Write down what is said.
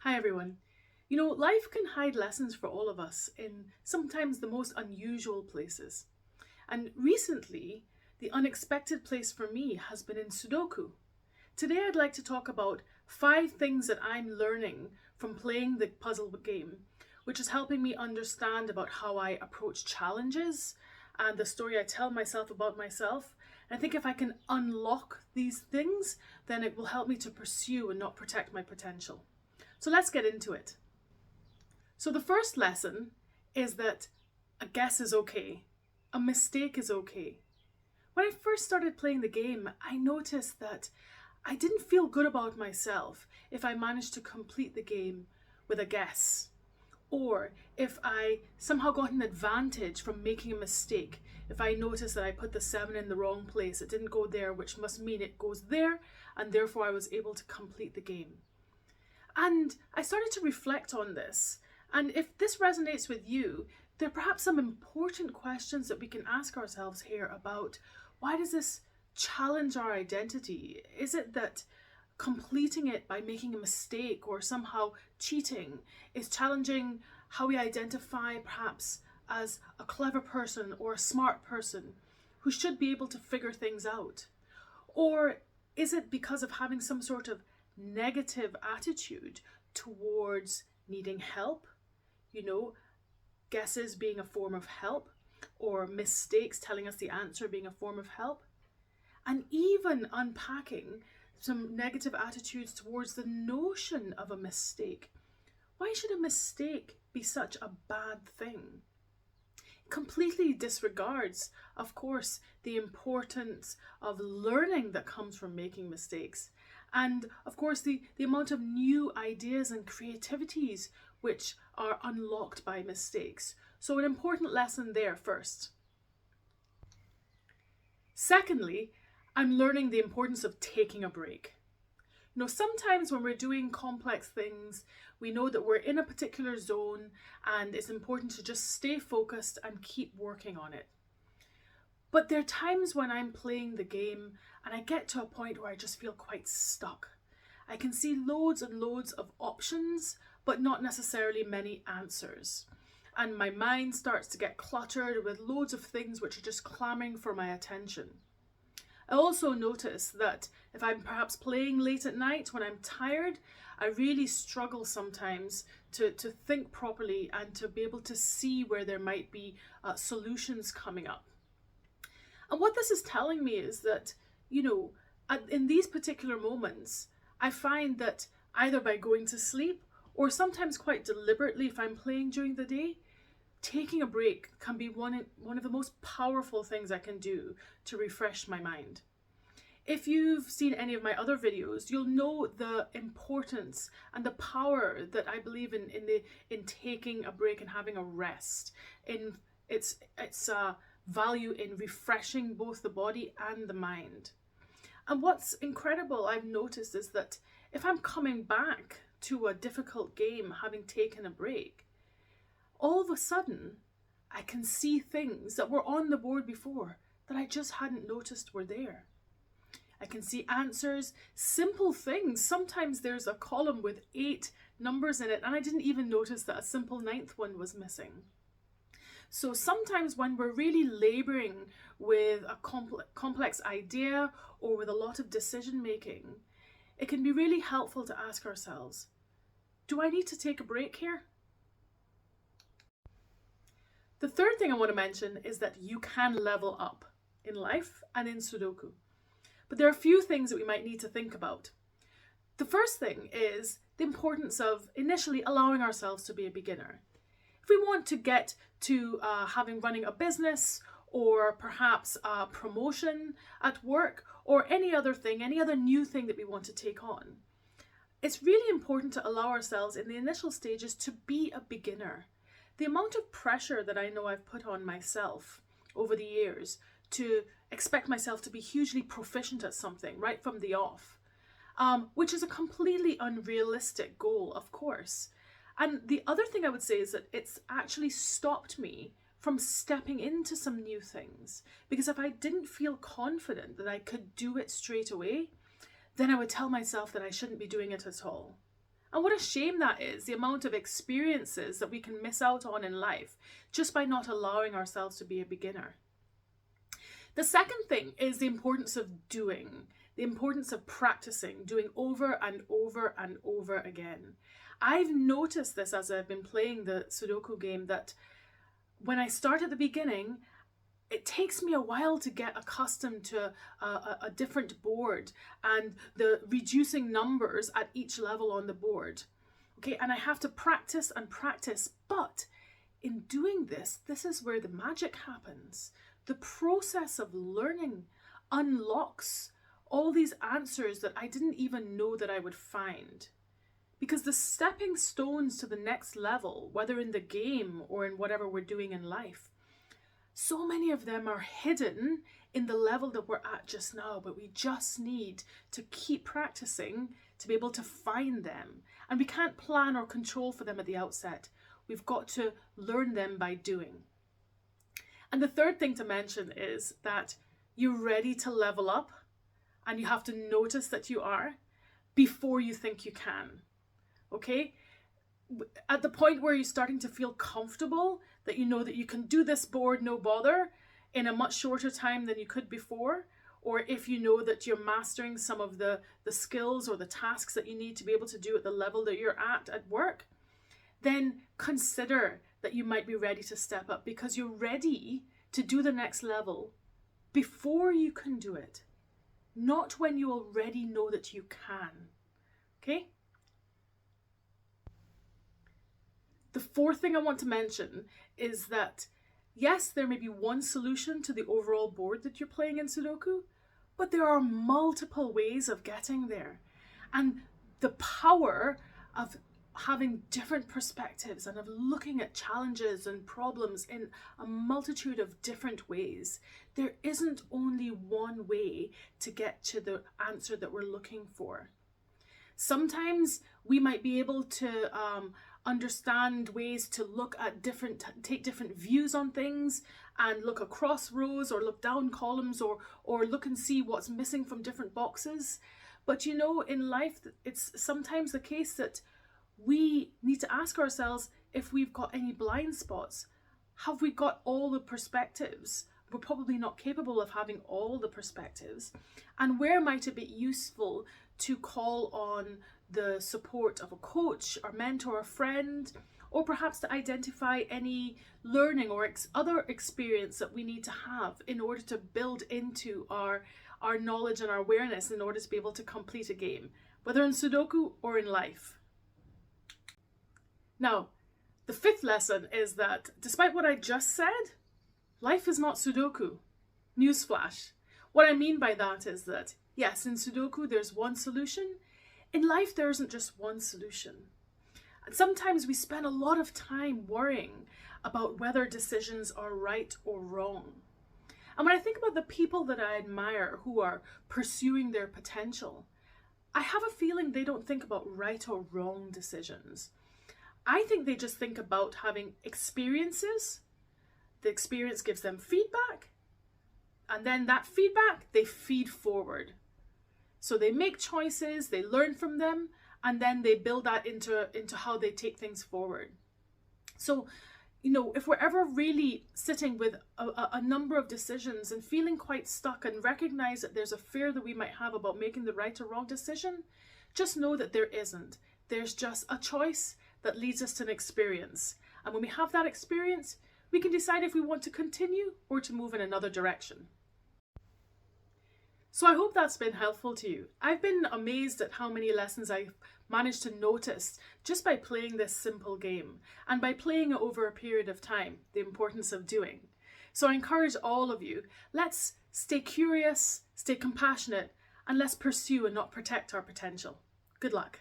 Hi everyone. Life can hide lessons for all of us in sometimes the most unusual places. And recently, the unexpected place for me has been in Sudoku. Today, I'd like to talk about 5 things that I'm learning from playing the puzzle game, which is helping me understand about how I approach challenges and the story I tell myself about myself. And I think if I can unlock these things, then it will help me to pursue and not protect my potential. So let's get into it. So the first lesson is that a guess is okay. A mistake is okay. When I first started playing the game, I noticed that I didn't feel good about myself if I managed to complete the game with a guess, or if I somehow got an advantage from making a mistake. If I noticed that I put the 7 in the wrong place, it didn't go there, which must mean it goes there, and therefore I was able to complete the game. And I started to reflect on this. And if this resonates with you, there are perhaps some important questions that we can ask ourselves here about why does this challenge our identity? Is it that completing it by making a mistake or somehow cheating is challenging how we identify perhaps as a clever person or a smart person who should be able to figure things out? Or is it because of having some sort of negative attitude towards needing help? Guesses being a form of help, or mistakes telling us the answer being a form of help. And even unpacking some negative attitudes towards the notion of a mistake. Why should a mistake be such a bad thing? Completely disregards, of course, the importance of learning that comes from making mistakes. And of course, the amount of new ideas and creativities which are unlocked by mistakes. So an important lesson there first. Secondly, I'm learning the importance of taking a break. Sometimes when we're doing complex things, we know that we're in a particular zone and it's important to just stay focused and keep working on it. But there are times when I'm playing the game and I get to a point where I just feel quite stuck. I can see loads and loads of options, but not necessarily many answers. And my mind starts to get cluttered with loads of things which are just clamoring for my attention. I also notice that if I'm perhaps playing late at night when I'm tired, I really struggle sometimes to think properly and to be able to see where there might be solutions coming up. And what this is telling me is that, in these particular moments, I find that either by going to sleep or sometimes quite deliberately if I'm playing during the day, taking a break can be one of the most powerful things I can do to refresh my mind. If you've seen any of my other videos, you'll know the importance and the power that I believe in taking a break and having a rest, in its value in refreshing both the body and the mind. And what's incredible I've noticed is that if I'm coming back to a difficult game having taken a break, all of a sudden I can see things that were on the board before that I just hadn't noticed were there. I can see answers, simple things. Sometimes there's a column with 8 numbers in it and I didn't even notice that a simple 9th one was missing. So sometimes when we're really laboring with a complex idea or with a lot of decision making, it can be really helpful to ask ourselves, do I need to take a break here? The third thing I want to mention is that you can level up in life and in Sudoku. But there are a few things that we might need to think about. The first thing is the importance of initially allowing ourselves to be a beginner. If we want to get to running a business or perhaps a promotion at work or any other new thing that we want to take on, it's really important to allow ourselves in the initial stages to be a beginner. The amount of pressure that I know I've put on myself over the years to expect myself to be hugely proficient at something right from the off, which is a completely unrealistic goal, of course. And the other thing I would say is that it's actually stopped me from stepping into some new things, because if I didn't feel confident that I could do it straight away, then I would tell myself that I shouldn't be doing it at all. And what a shame that is, the amount of experiences that we can miss out on in life just by not allowing ourselves to be a beginner. The second thing is the importance of doing, the importance of practicing, doing over and over and over again. I've noticed this as I've been playing the Sudoku game, that when I start at the beginning, it takes me a while to get accustomed to a different board and the reducing numbers at each level on the board. Okay, and I have to practice and practice, but in doing this, this is where the magic happens. The process of learning unlocks all these answers that I didn't even know that I would find. Because the stepping stones to the next level, whether in the game or in whatever we're doing in life, so many of them are hidden in the level that we're at just now, but we just need to keep practicing to be able to find them. And we can't plan or control for them at the outset. We've got to learn them by doing. And the third thing to mention is that you're ready to level up, and you have to notice that you are before you think you can. Okay? At the point where you're starting to feel comfortable, that you know that you can do this board no bother in a much shorter time than you could before, or if you know that you're mastering some of the skills or the tasks that you need to be able to do at the level that you're at work, then consider that you might be ready to step up, because you're ready to do the next level before you can do it, not when you already know that you can. Okay? The fourth thing I want to mention is that, yes, there may be one solution to the overall board that you're playing in Sudoku, but there are multiple ways of getting there. And the power of having different perspectives and of looking at challenges and problems in a multitude of different ways. There isn't only one way to get to the answer that we're looking for. Sometimes we might be able to understand ways to look at take different views on things and look across rows or look down columns or look and see what's missing from different boxes. But you know, in life, it's sometimes the case that we need to ask ourselves if we've got any blind spots. Have we got all the perspectives? We're probably not capable of having all the perspectives. And where might it be useful to call on the support of a coach or mentor or friend, or perhaps to identify any learning or other experience that we need to have in order to build into our knowledge and our awareness in order to be able to complete a game, whether in Sudoku or in life. Now, the fifth lesson is that despite what I just said, life is not Sudoku. Newsflash. What I mean by that is that, yes, in Sudoku there's one solution. In life there isn't just one solution. And sometimes we spend a lot of time worrying about whether decisions are right or wrong. And when I think about the people that I admire who are pursuing their potential, I have a feeling they don't think about right or wrong decisions. I think they just think about having experiences. The experience gives them feedback, and then that feedback they feed forward. So they make choices, they learn from them, and then they build that into how they take things forward. So, you know, if we're ever really sitting with a number of decisions and feeling quite stuck and recognize that there's a fear that we might have about making the right or wrong decision, just know that there isn't. There's just a choice that leads us to an experience. And when we have that experience, we can decide if we want to continue or to move in another direction. So I hope that's been helpful to you. I've been amazed at how many lessons I've managed to notice just by playing this simple game and by playing it over a period of time, the importance of doing. So I encourage all of you, let's stay curious, stay compassionate, and let's pursue and not protect our potential. Good luck.